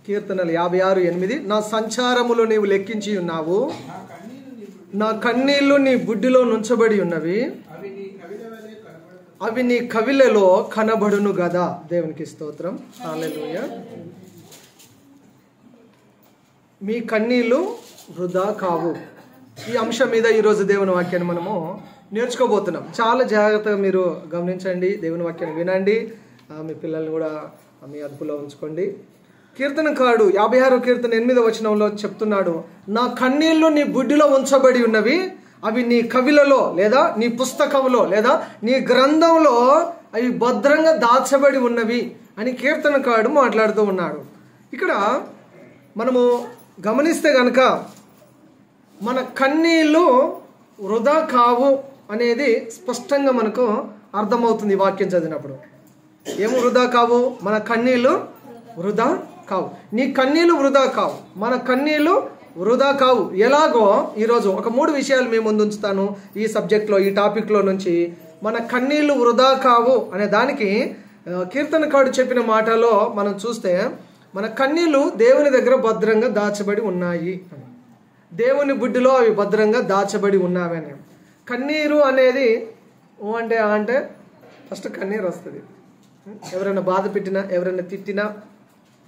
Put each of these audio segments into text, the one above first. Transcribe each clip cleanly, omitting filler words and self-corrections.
కీర్తనలు 56:8 నా సంచారములు నీవు లెక్కించి ఉన్నావు, నా కన్నీళ్లు నీ బుడ్డిలో నుంచబడి ఉన్నవి, అవి నీ కవిలలో కనబడును గదా. దేవునికి స్తోత్రం. హల్లెలూయా. మీ కన్నీళ్లు వృధా కావు. ఈ అంశం మీద ఈరోజు దేవుని వాక్యాన్ని మనము నేర్చుకోబోతున్నాం. చాలా జాగ్రత్తగా మీరు గమనించండి, దేవుని వాక్యాన్ని వినండి, మీ పిల్లల్ని కూడా మీ అదుపులో ఉంచుకోండి. కీర్తనకారుడు 56వ కీర్తన 8వ వచనంలో చెప్తున్నాడు, నా కన్నీళ్లు నీ బుడ్డిలో ఉంచబడి ఉన్నవి, అవి నీ కవిలలో లేదా నీ పుస్తకంలో లేదా నీ గ్రంథంలో అవి భద్రంగా దాచబడి ఉన్నవి అని కీర్తనకారుడు మాట్లాడుతూ ఉన్నాడు. ఇక్కడ మనము గమనిస్తే గనక మన కన్నీళ్లు వృధా కావు అనేది స్పష్టంగా మనకు అర్థమవుతుంది ఈ వాక్యం చదివినప్పుడు. ఏమో వృధా కావు? మన కన్నీళ్లు వృధా కావు. నీ కన్నీళ్లు వృధా కావు, మన కన్నీళ్లు వృధా కావు. ఎలాగో ఈరోజు ఒక 3 విషయాలు మేము ముందు ఉంచుతాను ఈ సబ్జెక్ట్లో, ఈ టాపిక్లో నుంచి. మన కన్నీళ్లు వృధా కావు అనే దానికి కీర్తనకారుడు చెప్పిన మాటలో మనం చూస్తే, మన కన్నీళ్లు దేవుని దగ్గర భద్రంగా దాచబడి ఉన్నాయి, దేవుని బుడ్డిలో అవి భద్రంగా దాచబడి ఉన్నావని. కన్నీరు అనేది అంటే ఫస్ట్ కన్నీరు వస్తుంది. ఎవరైనా బాధ పెట్టినా, ఎవరైనా తిట్టినా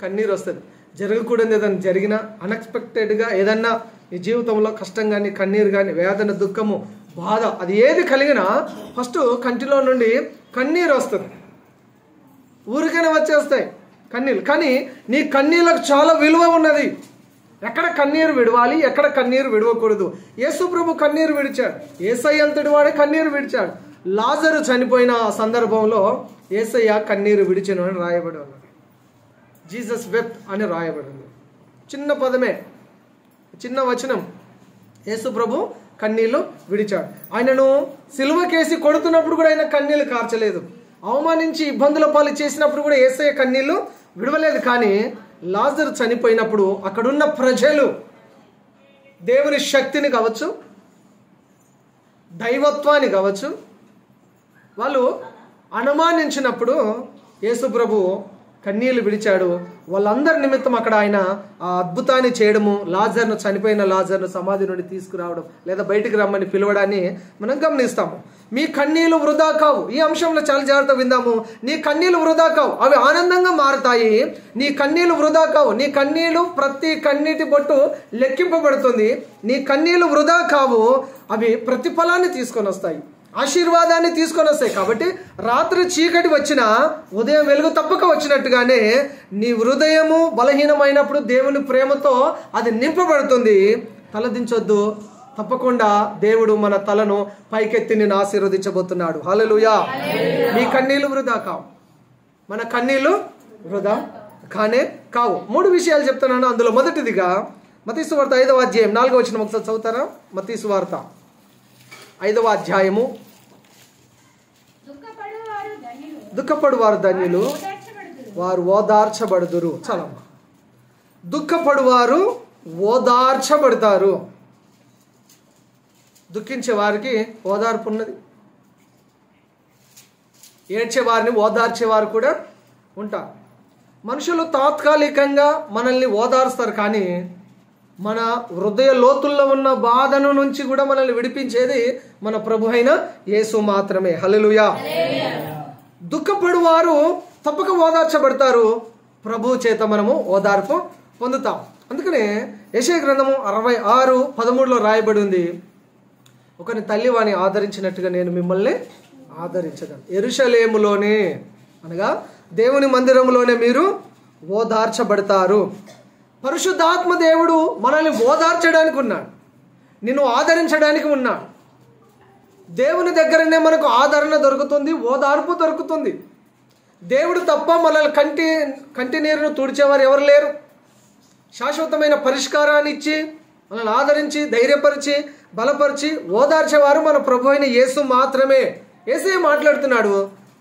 కన్నీరు వస్తుంది. జరగకూడదు ఏదైనా జరిగినా, అన్ఎక్స్పెక్టెడ్గా ఏదన్నా నీ జీవితంలో కష్టం కానీ, కన్నీరు కానీ, వేదన, దుఃఖము, బాధ, అది ఏది కలిగినా ఫస్ట్ కంటిలో నుండి కన్నీరు వస్తుంది. ఊరికైనా వచ్చేస్తాయి కన్నీళ్ళు. కానీ నీ కన్నీళ్ళకు చాలా విలువ ఉన్నది. ఎక్కడ కన్నీరు విడవాలి, ఎక్కడ కన్నీరు విడవకూడదు. యేసు ప్రభు కన్నీరు విడిచాడు, యేసయ్య అంతటి వాడే కన్నీరు విడిచాడు. లాజరు చనిపోయిన సందర్భంలో యేసయ్య కన్నీరు విడిచెను అని రాయబడి ఉన్నది. జీసస్ వెప్ట్ అని రాయబడింది. చిన్న పదమే, చిన్న వచనం. యేసు ప్రభు కన్నీళ్లు విడిచాడు. ఆయనను సిలువకేసి కొడుతున్నప్పుడు కూడా ఆయన కన్నీళ్లు కార్చలేదు. అవమానించి ఇబ్బందుల పాలు చేసినప్పుడు కూడా యేసయ్య కన్నీళ్లు విడవలేదు. కానీ లాజరు చనిపోయినప్పుడు అక్కడున్న ప్రజలు దేవుని శక్తిని కావచ్చు, దైవత్వాన్ని కావచ్చు, వాళ్ళు అనుమానించినప్పుడు యేసు ప్రభు కన్నీళ్లు విడిచాడు. వాళ్ళందరి నిమిత్తం అక్కడ ఆయన ఆ అద్భుతాన్ని చేయడము, లాజర్ను, చనిపోయిన లాజర్ను సమాధి నుండి తీసుకురావడం లేదా బయటికి రమ్మని పిలవడాన్ని మనం గమనిస్తాము. మీ కన్నీళ్లు వృధా కావు. ఈ అంశంలో చాలా జాగ్రత్త విందాము. నీ కన్నీళ్లు వృధా కావు, అవి ఆనందంగా మారుతాయి. నీ కన్నీళ్లు వృధా కావు. నీ కన్నీళ్లు ప్రతి కన్నీటి బొట్టు లెక్కింపబడుతుంది. నీ కన్నీళ్లు వృధా కావు, అవి ప్రతిఫలాన్ని తీసుకొని వస్తాయి, ఆశీర్వాదాన్ని తీసుకొని వస్తాయి. కాబట్టి రాత్రి చీకటి వచ్చినా ఉదయం వెలుగు తప్పక వచ్చినట్టుగానే నీ హృదయము బలహీనమైనప్పుడు దేవుని ప్రేమతో అది నింపబడుతుంది. తలదించొద్దు, తప్పకుండా దేవుడు మన తలను పైకెత్తి నిన్ను ఆశీర్వదించబోతున్నాడు. హల్లెలూయా. నీ కన్నీళ్లు వృధా కావు, మన కన్నీళ్లు వృధా కానే కావు. 3 విషయాలు చెప్తున్నాను. అందులో మొదటిదిగా మత్తయి సువార్త 5వ అధ్యాయం 4వ వచనం ఒకసారి చదువుతారా? మత్తయి సువార్త 5వ అధ్యాయము. దుఃఖపడువారు ధన్యులు, వారు ఓదార్చబడుదురు. చాలమ్మా. దుఃఖపడువారు ఓదార్చబడతారు. దుఃఖించే వారికి ఓదార్పు ఉన్నది, ఏడ్చే వారిని ఓదార్చేవారు కూడా ఉంటారు. మనుషులు తాత్కాలికంగా మనల్ని ఓదార్స్తారు, కానీ మన హృదయ లోతుల్లో ఉన్న బాధను నుంచి కూడా మనల్ని విడిపించేది మన ప్రభు అయిన యేసు మాత్రమే. హల్లెలూయా. దుఃఖపడువారు తప్పక ఓదార్చబడతారు. ప్రభు చేత మనము ఓదార్పు పొందుతాం. అందుకనే యెషయా గ్రంథము 66:13లో రాయబడి ఉంది, ఒకని తల్లి వాని ఆదరించినట్టుగా నేను మిమ్మల్ని ఆదరించగలను. యెరూషలేములోనే అనగా దేవుని మందిరంలోనే మీరు ఓదార్చబడతారు. పరిశుద్ధాత్మ దేవుడు మనల్ని ఓదార్చడానికి ఉన్నాడు, నిన్ను ఆదరించడానికి ఉన్నాడు. దేవుని దగ్గరనే మనకు ఆదరణ దొరుకుతుంది, ఓదార్పు దొరుకుతుంది. దేవుడు తప్ప మనల్ని కంటి నీరును తుడిచేవారు ఎవరు లేరు. శాశ్వతమైన పరిష్కారాన్ని ఇచ్చి మనల్ని ఆదరించి, ధైర్యపరిచి, బలపరిచి, ఓదార్చేవారు మన ప్రభు అయిన యేసు మాత్రమే. యేసే మాట్లాడుతున్నాడు,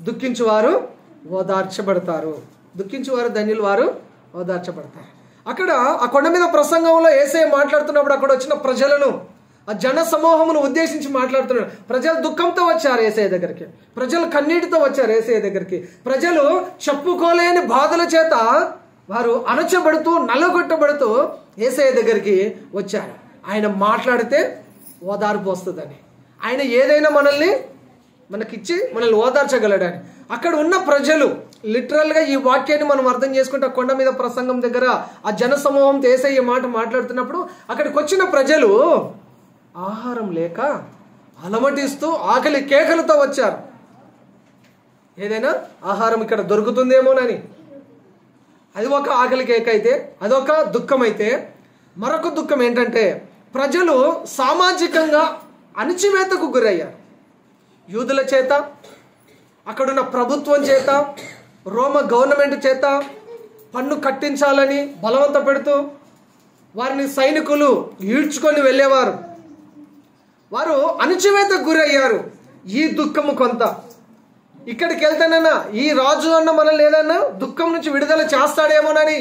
దుఃఖించువారు ఓదార్చబడతారు, దుఃఖించువారు ధన్యులు, వారు ఓదార్చబడతారు. అక్కడ ఆ కొండ మీద ప్రసంగంలో యేసే మాట్లాడుతున్నప్పుడు అక్కడ వచ్చిన ప్రజలను, ఆ జన సమూహమును ఉద్దేశించి మాట్లాడుతున్నాడు. ప్రజలు దుఃఖంతో వచ్చారు యేసయ్య దగ్గరికి, ప్రజలు కన్నీటితో వచ్చారు యేసయ్య దగ్గరికి, ప్రజలు చెప్పుకోలేని బాధల చేత వారు అణచబడుతూ నల్లగొట్టబడుతూ యేసయ్య దగ్గరికి వచ్చారు. ఆయన మాట్లాడితే ఓదార్పు వస్తుందని, ఆయన ఏదైనా మనకిచ్చి మనల్ని ఓదార్చగలడని. అక్కడ ఉన్న ప్రజలు లిటరల్గా ఈ వాక్యాన్ని మనం అర్థం చేసుకుంటే, కొండ మీద ప్రసంగం దగ్గర ఆ జన సమూహంతో యేసయ్య మాట మాట్లాడుతున్నప్పుడు అక్కడికి వచ్చిన ప్రజలు ఆహారం లేక అలమటిస్తూ ఆకలి కేకలతో వచ్చారు. ఏదైనా ఆహారం ఇక్కడ దొరుకుతుందేమోనని. అది ఒక ఆకలి కేక అయితే, అదొక దుఃఖం అయితే, మరొక దుఃఖం ఏంటంటే ప్రజలు సామాజికంగా అణచివేతకు గురయ్యారు. యూదుల చేత, అక్కడున్న ప్రభుత్వం చేత, రోమ గవర్నమెంట్ చేత పన్ను కట్టించాలని బలవంత పెడుతూ వారిని సైనికులు ఈడ్చుకొని వెళ్ళేవారు. వారు అణచివేతకు గురయ్యారు. ఈ దుఃఖము కొంత. ఇక్కడికి వెళ్తేనన్నా ఈ రాజు అన్న మనల్ని ఏదన్నా దుఃఖం నుంచి విడుదల చేస్తాడేమోనని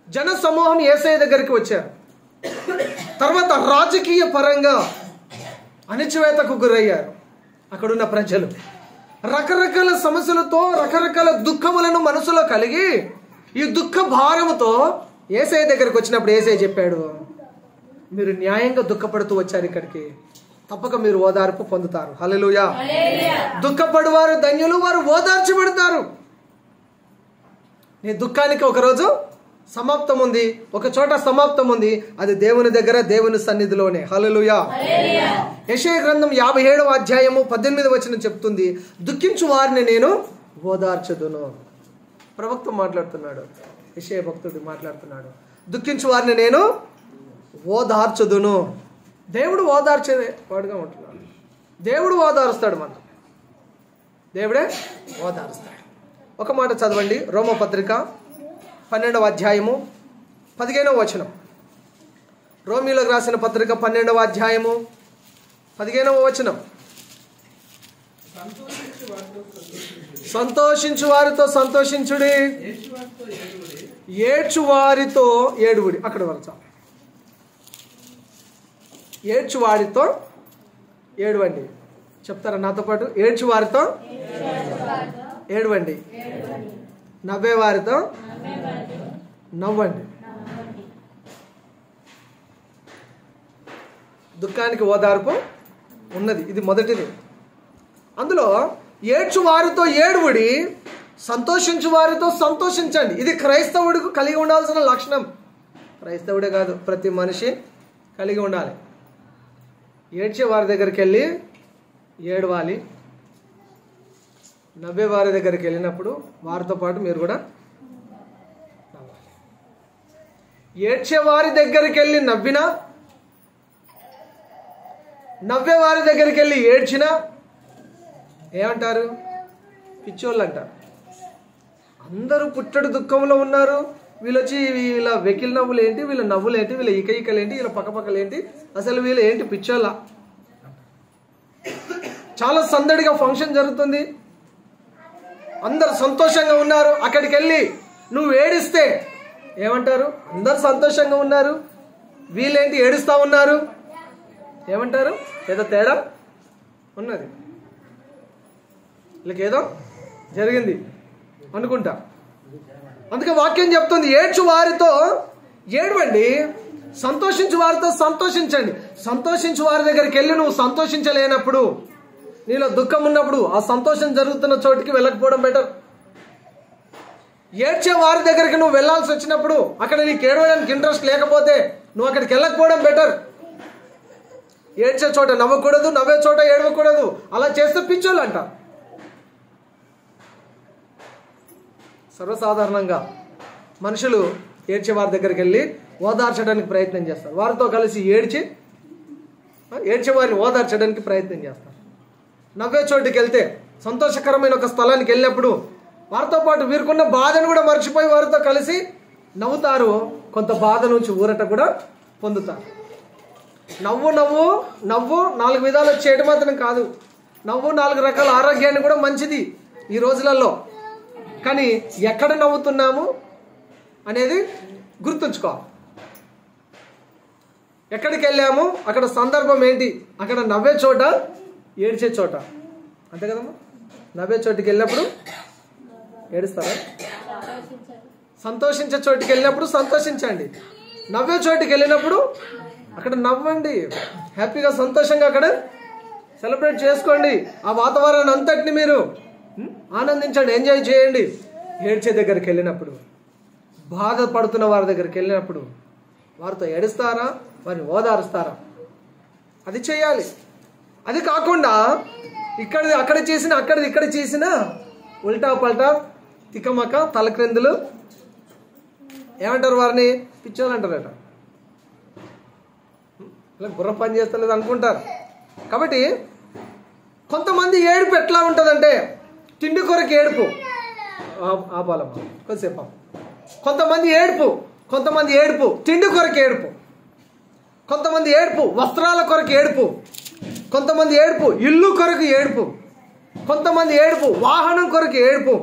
జన సమూహం యేసయ్య దగ్గరికి వచ్చారు. తర్వాత రాజకీయ పరంగా అణచివేతకు గురయ్యారు. అక్కడున్న ప్రజలు రకరకాల సమస్యలతో, రకరకాల దుఃఖములను మనసులో కలిగి ఈ దుఃఖ భారముతో యేసయ్య దగ్గరికి వచ్చినప్పుడు యేసయ్య చెప్పాడు, మీరు న్యాయంగా దుఃఖపడుతూ వచ్చారు ఇక్కడికి, తప్పక మీరు ఓదార్పు పొందుతారు. హల్లెలూయా. దుఃఖపడువారు ధన్యులు, వారు ఓదార్చబడతారు. నీ దుఃఖానికి ఒకరోజు సమాప్తం ఉంది, ఒక చోట సమాప్తం ఉంది. అది దేవుని దగ్గర, దేవుని సన్నిధిలోనే. హల్లెలూయా. యెషయా గ్రంథం 57వ అధ్యాయము 18వ వచనం చెప్తుంది, దుఃఖించు వారిని నేను ఓదార్చదును. ప్రవక్త మాట్లాడుతున్నాడు, యెషయా భక్తుడు మాట్లాడుతున్నాడు. దుఃఖించు వారిని నేను ఓదార్చదును. దేవుడు ఓదార్చే వాడుగా ఉంటున్నాడు. దేవుడు ఓదారుస్తాడు. మనం దేవుడే ఓదారుస్తాడు. ఒక మాట చదవండి, రోమపత్రిక 12వ అధ్యాయము 15వ వచనం. రోమీలకు రాసిన పత్రిక 12వ అధ్యాయము 15వ వచనం. సంతోషించు వారితో సంతోషించుడి, ఏడ్చు వారితో ఏడువుడి. అక్కడ వరకు ఏడ్చు వారితో ఏడవండి. చెప్తారా నాతో పాటు? ఏడ్చు వారితో ఏడవండి, నవ్వే వారితో నవ్వండి. దుఃఖానికి ఓదార్పు ఉన్నది, ఇది మొదటిది. అందులో ఏడ్చు వారితో ఏడువుడి, సంతోషించు వారితో సంతోషించండి. ఇది క్రైస్తవుడికి కలిగి ఉండాల్సిన లక్షణం. క్రైస్తవుడే కాదు, ప్రతి మనిషి కలిగి ఉండాలి. ఏడ్చే వారి దగ్గరికి వెళ్ళి ఏడవాలి, నవ్వే వారి దగ్గరికి వెళ్ళినప్పుడు వారితో పాటు మీరు కూడా నవ్వాలి. ఏడ్చే వారి దగ్గరికి వెళ్ళి నవ్వినా, నవ్వే వారి దగ్గరికి వెళ్ళి ఏడ్చినా ఏమంటారు? పిచ్చోళ్ళు అంటారు. అందరూ పుట్టడు దుఃఖంలో ఉన్నారు, వీళ్ళు వచ్చి వీళ్ళ వెకిల్ నవ్వులు ఏంటి, వీళ్ళ నవ్వులు ఏంటి, వీళ్ళ ఈకలు ఏంటి, వీళ్ళ పక్కపక్కలు ఏంటి, అసలు వీళ్ళు ఏంటి పిచ్చోళ్ళ. చాలా సందడిగా ఫంక్షన్ జరుగుతుంది, అందరు సంతోషంగా ఉన్నారు. అక్కడికి వెళ్ళి నువ్వు ఏడిస్తే ఏమంటారు? అందరు సంతోషంగా ఉన్నారు, వీళ్ళేంటి ఏడుస్తూ ఉన్నారు ఏమంటారు? ఏదో తేడా ఉన్నది, వీళ్ళకి ఏదో జరిగింది అనుకుంటా. అందుకే వాక్యం చెప్తుంది, ఏడ్చు వారితో ఏడవండి, సంతోషించు వారితో సంతోషించండి. సంతోషించు వారి దగ్గరికి వెళ్ళి నువ్వు సంతోషించలేనప్పుడు, నీలో దుఃఖం ఉన్నప్పుడు ఆ సంతోషం జరుగుతున్న చోటికి వెళ్ళకపోవడం బెటర్. ఏడ్చే వారి దగ్గరికి నువ్వు వెళ్ళాల్సి వచ్చినప్పుడు, అక్కడ నీకు ఏడవడానికి ఇంట్రెస్ట్ లేకపోతే నువ్వు అక్కడికి వెళ్ళకపోవడం బెటర్. ఏడ్చే చోట నవ్వకూడదు, నవ్వే చోట ఏడవకూడదు. అలా చేస్తే పిచ్చోళ్ళు అంట. సర్వసాధారణంగా మనుషులు ఏడ్చే వారి దగ్గరికి వెళ్ళి ఓదార్చడానికి ప్రయత్నం చేస్తారు. వారితో కలిసి ఏడ్చే వారిని ఓదార్చడానికి ప్రయత్నం చేస్తారు. నవ్వే చోటుకి వెళ్తే, సంతోషకరమైన ఒక స్థలానికి వెళ్ళినప్పుడు వారితో పాటు వీరికున్న బాధను కూడా మర్చిపోయి వారితో కలిసి నవ్వుతారు. కొంత బాధ నుంచి ఊరట కూడా పొందుతారు. నవ్వు 4 విధాలు చేయడం మాత్రం కాదు, నవ్వు 4 రకాల ఆరోగ్యాన్ని కూడా మంచిది ఈ రోజులలో. కానీ ఎక్కడ నవ్వుతున్నాము అనేది గుర్తుంచుకోవాలి. ఎక్కడికి వెళ్ళాము, అక్కడ సందర్భం ఏంటి, అక్కడ నవ్వే చోట ఏడ్చే చోట, అంతే కదమ్మా. నవ్వే చోటుకి వెళ్ళినప్పుడు ఏడుస్తారా? సంతోషించే చోటికి వెళ్ళినప్పుడు సంతోషించండి, నవ్వే చోటికి వెళ్ళినప్పుడు అక్కడ నవ్వండి, హ్యాపీగా సంతోషంగా అక్కడ సెలబ్రేట్ చేసుకోండి. ఆ వాతావరణం అంతటిని మీరు ఆనందించండి, ఎంజాయ్ చేయండి. ఏడ్చే దగ్గరికి వెళ్ళినప్పుడు, బాధపడుతున్న వారి దగ్గరికి వెళ్ళినప్పుడు వారితో ఏడుస్తారా, వారిని ఓదారుస్తారా? అది చేయాలి. అది కాకుండా ఇక్కడిది అక్కడ చేసిన, అక్కడిది ఇక్కడ చేసిన ఉల్టా పల్టా తికమక తలక్రిందులు ఏమంటారు వారిని? పిచ్చోళ్ళు అంటారట. ఇలా బుర్ర పని చేస్తలేదు అనుకుంటారు. కాబట్టి కొంతమంది ఏడుపు ఎట్లా ఉంటుందంటే తిండి కొరకు ఏడుపు. ఆపాలమ్మా కొద్దిసేపు. కొంతమంది ఏడుపు తిండి కొరకు ఏడుపు, కొంతమంది ఏడుపు వస్త్రాల కొరకు ఏడుపు, కొంతమంది ఏడుపు ఇల్లు కొరకు ఏడుపు, కొంతమంది ఏడుపు వాహనం కొరకు ఏడుపు,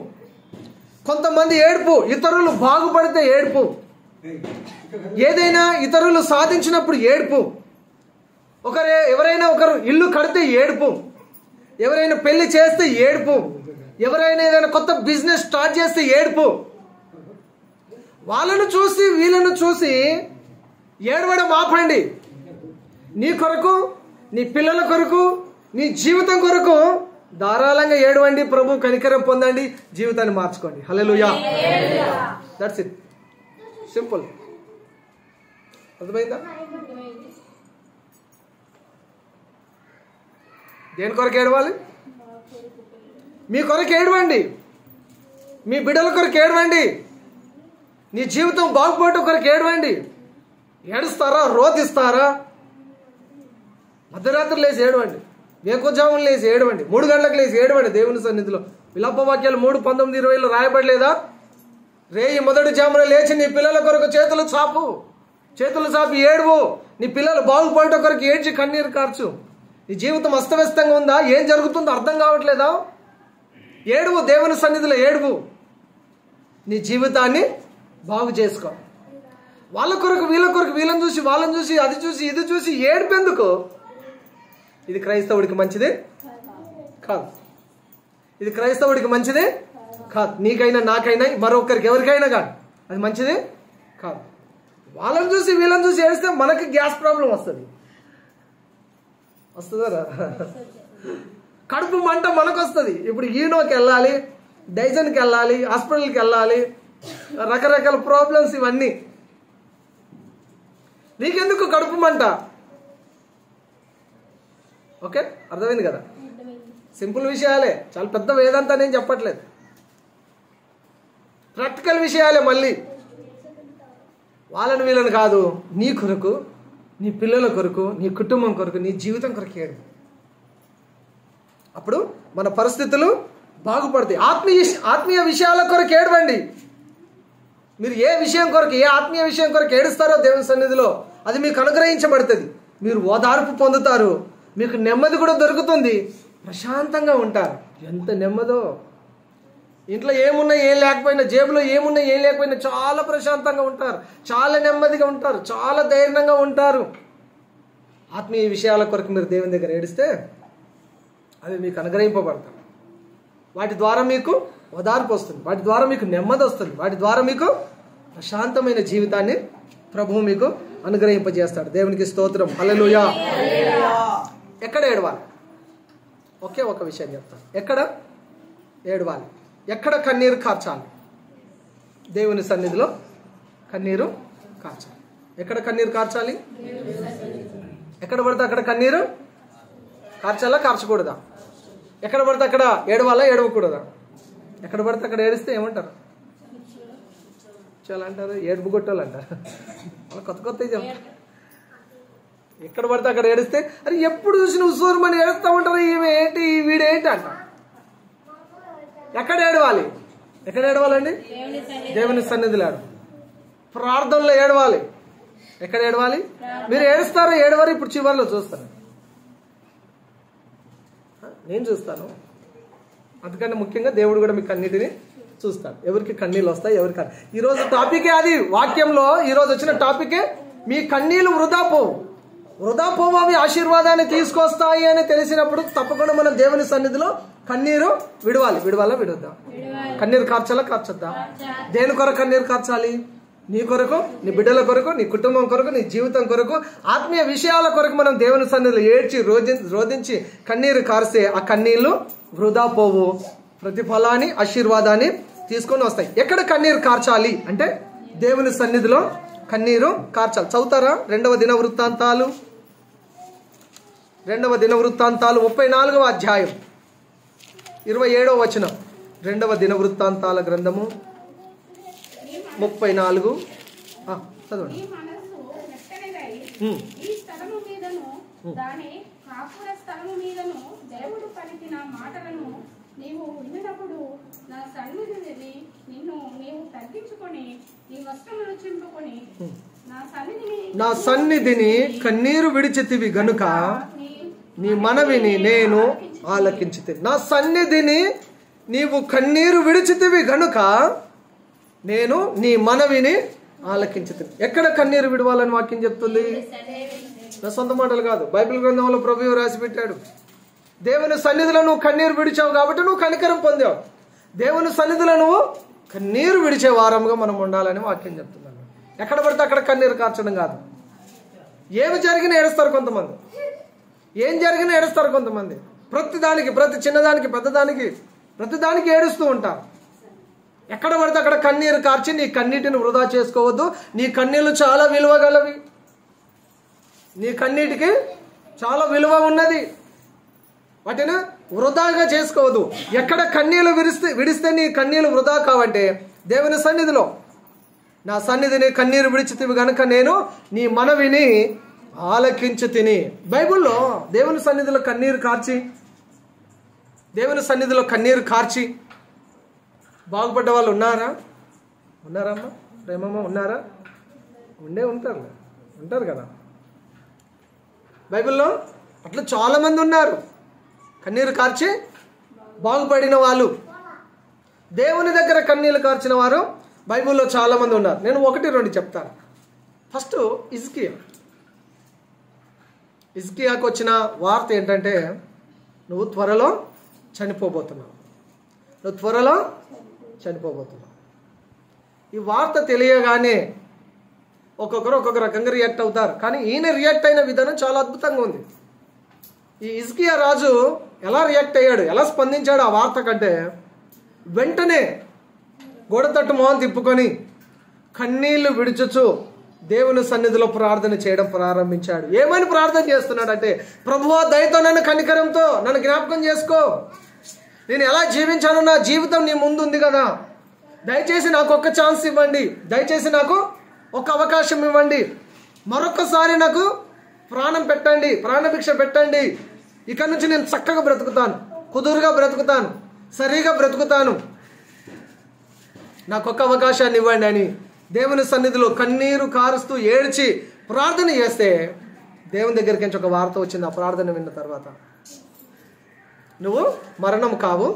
కొంతమంది ఏడుపు ఇతరులు బాగుపడితే ఏడుపు, ఏదైనా ఇతరులు సాధించినప్పుడు ఏడుపు, ఎవరైనా ఒకరు ఇల్లు కడితే ఏడుపు, ఎవరైనా పెళ్లి చేస్తే ఏడుపు, ఎవరైనా ఏదైనా కొత్త బిజినెస్ స్టార్ట్ చేస్తే ఏడుపు. వాళ్ళను చూసి వీళ్ళను చూసి ఏడవడం ఆపండి. నీ కొరకు, నీ పిల్లల కొరకు, నీ జీవితం కొరకు ధారాళంగా ఏడవండి. ప్రభు కనికరం పొందండి, జీవితాన్ని మార్చుకోండి. హల్లెలూయా. That's it, simple. అర్థమైందా? దేని కొరకు ఏడవాలి? మీ కొరకు ఏడవండి, మీ బిడ్డల కొరకు ఏడవండి, నీ జీవితం బాగుపడటం కొరకు ఏడవండి. ఏడుస్తారా, రోధిస్తారా? మధ్యరాత్రి లేచి ఏడవండి, వేకువజామున లేచి ఏడవండి, 3 గంటలకు లేచి ఏడవండి దేవుని సన్నిధిలో. విలాపవాక్యాలు 3:19-20 రాయబడలేదా? రేయి మొదటి జామున లేచి నీ పిల్లల కొరకు చేతులు చాపి ఏడువు. నీ పిల్లలు బాగుపడటం కొరకు ఏడ్చి కన్నీరు కార్చు. నీ జీవితం అస్తవ్యస్తంగా ఉందా? ఏం జరుగుతుందో అర్థం కావట్లేదా? ఏడువు, దేవుని సన్నిధిలో ఏడువు. నీ జీవితాన్ని బాగు చేసుకో. వాళ్ళ కొరకు వీళ్ళ కొరకు, వీళ్ళని చూసి వాళ్ళని చూసి, అది చూసి ఇది చూసి ఏడుపెందుకు? ఇది క్రైస్తవుడికి మంచిదే కాదు. ఇది క్రైస్తవుడికి మంచిదే కాదు. నీకైనా, నాకైనా, మరొకరికి, ఎవరికైనా కాదు, అది మంచిదే కాదు. వాళ్ళని చూసి వీళ్ళని చూసి ఏడిస్తే మనకి గ్యాస్ ప్రాబ్లం వస్తుందా? కడుపు మంట మనకు వస్తుంది. ఇప్పుడు ఈనోకి వెళ్ళాలి, డైజన్కి వెళ్ళాలి, హాస్పిటల్కి వెళ్ళాలి, రకరకాల ప్రాబ్లమ్స్ ఇవన్నీ. నీకెందుకు కడుపు మంట? ఓకే, అర్థమైంది కదా? సింపుల్ విషయాలే, చాలా పెద్ద వేదాంతా నేను చెప్పట్లేదు, ప్రాక్టికల్ విషయాలే. మళ్ళీ వాళ్ళని వీళ్ళని కాదు, నీ కొరకు, నీ పిల్లల కొరకు, నీ కుటుంబం కొరకు, నీ జీవితం కొరకు ఏడు. అప్పుడు మన పరిస్థితులు బాగుపడతాయి. ఆత్మీయ విషయాల కొరకు ఏడవండి. మీరు ఏ విషయం కొరకు, ఏ ఆత్మీయ విషయం కొరకు ఏడుస్తారో దేవుని సన్నిధిలో అది మీకు అనుగ్రహించబడుతుంది. మీరు ఓదార్పు పొందుతారు, మీకు నెమ్మది కూడా దొరుకుతుంది, ప్రశాంతంగా ఉంటారు. ఎంత నెమ్మదో! ఇంట్లో ఏమున్నా ఏం లేకపోయినా, జేబులో ఏమున్నా ఏం లేకపోయినా చాలా ప్రశాంతంగా ఉంటారు, చాలా నెమ్మదిగా ఉంటారు, చాలా ధైర్యంగా ఉంటారు. ఆత్మీయ విషయాల కొరకు మీరు దేవుని దగ్గర ఏడిస్తే అవి మీకు అనుగ్రహింపబడతాయి. వాటి ద్వారా మీకు ఓదార్పు వస్తుంది, వాటి ద్వారా మీకు నెమ్మది వస్తుంది, వాటి ద్వారా మీకు ప్రశాంతమైన జీవితాన్ని ప్రభువు మీకు అనుగ్రహింపజేస్తాడు. దేవునికి స్తోత్రం. హల్లెలూయా. ఎక్కడ ఏడవాలి? ఒకే ఒక విషయం చెప్తాను. ఎక్కడ ఏడవాలి, ఎక్కడ కన్నీరు కార్చాలి? దేవుని సన్నిధిలో కన్నీరు కార్చాలి. ఎక్కడ కన్నీరు కార్చాలి? ఎక్కడ పడితే అక్కడ కన్నీరు కార్చాలా, కార్చకూడదా? ఎక్కడ పడితే అక్కడ ఏడవాలా, ఏడవకూడదా? ఎక్కడ పడితే అక్కడ ఏడిస్తే ఏమంటారు? చాలా అంటారు, ఏడుపు కొట్టాలి అంటారు. అలా కొత్త కొత్తవి చెప్తారు. ఎక్కడ పడితే అక్కడ ఏడిస్తే, అరే ఎప్పుడు చూసిన ఉసూరుమని ఏడుస్తూ ఉంటారు, ఈమె ఏంటి, వీడేంటి అంట. ఎక్కడ ఏడవాలి? ఎక్కడ ఏడవాలండి? దేవుని సన్నిధిలో ఏడవాలి, ప్రార్థనలో ఏడవాలి. ఎక్కడ ఏడవాలి? మీరు ఏడుస్తారో ఏడవారు ఇప్పుడు చివరిలో చూస్తారు, నేను చూస్తాను. అందుకని ముఖ్యంగా దేవుడు కూడా మీకు అన్నిటిని చూస్తాడు. ఎవరికి కన్నీళ్ళు వస్తాయి, ఎవరికి. ఈరోజు టాపికే అది. వాక్యంలో ఈరోజు వచ్చిన టాపికే మీ కన్నీళ్ళు వృధా పోవు, అవి ఆశీర్వాదాన్ని తీసుకొస్తాయి అని తెలిసినప్పుడు తప్పకుండా మనం దేవుని సన్నిధిలో కన్నీరు విడవాలి. విడవాలా విడొద్దా? కన్నీరు కార్చాలా కార్చొద్దా? దేని కొరకు కన్నీరు కార్చాలి? నీ కొరకు, నీ బిడ్డల కొరకు, నీ కుటుంబం కొరకు, నీ జీవితం కొరకు, ఆత్మీయ విషయాల కొరకు మనం దేవుని సన్నిధిలో ఏడ్చి రోధించి కన్నీరు కారిస్తే ఆ కన్నీళ్లు వృధా పోవు, ప్రతిఫలాన్ని ఆశీర్వాదాన్ని తీసుకొని వస్తాయి. ఎక్కడ కన్నీరు కార్చాలి అంటే దేవుని సన్నిధిలో కన్నీరు కార్చాలి. చదువుతారా? 2వ దినవృత్తాంతాలు 34వ అధ్యాయం 27వ వచనం. 2వ దినవృత్తాంతాల గ్రంథము 34. చదవండి. దేవుడు పలికిన మాటలను నీవు విన్నప్పుడు నా సన్నిధిని నిన్ను నీవు తగ్గించుకొని నీ వస్త్రములు చింపుకొని నా సన్నిధిని కన్నీరు విడిచితివి గనుక నీ మనవిని నేను ఆలకించితిని. నా సన్నిధిని నీవు కన్నీరు విడిచితివి గనుక నేను నీ మనవిని ఆలకించితిని. ఎక్కడ కన్నీరు విడవాలని వాక్యం చెప్తుంది? నా సొంత మాటలు కాదు, బైబిల్ గ్రంథంలో ప్రభువు రాసి పెట్టాడు. దేవుని సన్నిధిలో నువ్వు కన్నీరు విడిచావు కాబట్టి నువ్వు కనికరం పొందావు. దేవుని సన్నిధిలో నువ్వు కన్నీరు విడిచే వారంగా మనం ఉండాలని వాక్యం చెప్తున్నాను. ఎక్కడ పడితే అక్కడ కన్నీరు కార్చడం కాదు. ఏమి జరిగినా ఏడుస్తారు కొంతమంది, ఏం జరిగినా ఏడుస్తారు కొంతమంది. ప్రతిదానికి, ప్రతి చిన్నదానికి, పెద్దదానికి, ప్రతిదానికి ఏడుస్తూ ఉంటారు. ఎక్కడ పడితే అక్కడ కన్నీరు కార్చి నీ కన్నీటిని వృధా చేసుకోవద్దు. నీ కన్నీళ్లు చాలా విలువ గలవి. నీ కన్నీటికి చాలా విలువ ఉన్నది. వాటిని వృధాగా చేసుకోవద్దు. ఎక్కడ కన్నీళ్లు విడిస్తే నీ కన్నీళ్లు వృధా కావంటే దేవుని సన్నిధిలో. నా సన్నిధిని కన్నీరు విడిచితివి గనుక నేను నీ మనవిని ఆలకించి తిని. బైబిల్లో దేవుని సన్నిధిలో కన్నీరు కార్చి బాగుపడ్డ వాళ్ళు ఉన్నారా? ఉన్నారమ్మా? ప్రేమమ్మ ఉన్నారా? ఉంటారు కదా. బైబిల్లో అట్లా చాలా మంది ఉన్నారు, కన్నీరు కార్చి బాగుపడిన వాళ్ళు. దేవుని దగ్గర కన్నీళ్లు కార్చిన వారు బైబిల్లో చాలా మంది ఉన్నారు. నేను 1-2 చెప్తాను. ఫస్ట్ హిజ్కియాకు వచ్చిన వార్త ఏంటంటే, నువ్వు త్వరలో చనిపోబోతున్నావు. ఈ వార్త తెలియగానే ఒక్కొక్కరు ఒక్కొక్క రకంగా రియాక్ట్ అవుతారు. కానీ ఈయన రియాక్ట్ అయిన విధానం చాలా అద్భుతంగా ఉంది. ఈ హిజ్కియా రాజు ఎలా రియాక్ట్ అయ్యాడు, ఎలా స్పందించాడు ఆ వార్త కంటే, వెంటనే గోడతట్టు మొహం తిప్పుకొని కన్నీళ్లు విడుచుచు దేవుని సన్నిధిలో ప్రార్థన చేయడం ప్రారంభించాడు. ఏమని ప్రార్థన చేస్తున్నాడంటే, ప్రభువా దయతో నన్ను, కనికరంతో నన్ను జ్ఞాపకం చేసుకో. నేను ఎలా జీవించానో నా జీవితం నీ ముందు ఉంది కదా. దయచేసి నాకు ఒక ఛాన్స్ ఇవ్వండి. దయచేసి నాకు ఒక అవకాశం ఇవ్వండి. మరొకసారి నాకు ప్రాణం పెట్టండి, ప్రాణభిక్ష పెట్టండి. ఇక నుంచి నేను చక్కగా బ్రతుకుతాను, కుదురుగా బ్రతుకుతాను, సరిగా బ్రతుకుతాను. నాకు ఒక అవకాశాన్ని ఇవ్వండి అని దేవుని సన్నిధిలో కన్నీరు కారుస్తూ ఏడ్చి ప్రార్థన చేస్తే దేవుని దగ్గరికి నుంచి ఒక వార్త వచ్చింది. ఆ ప్రార్థన విన్న తర్వాత, నువ్వు మరణం కావు,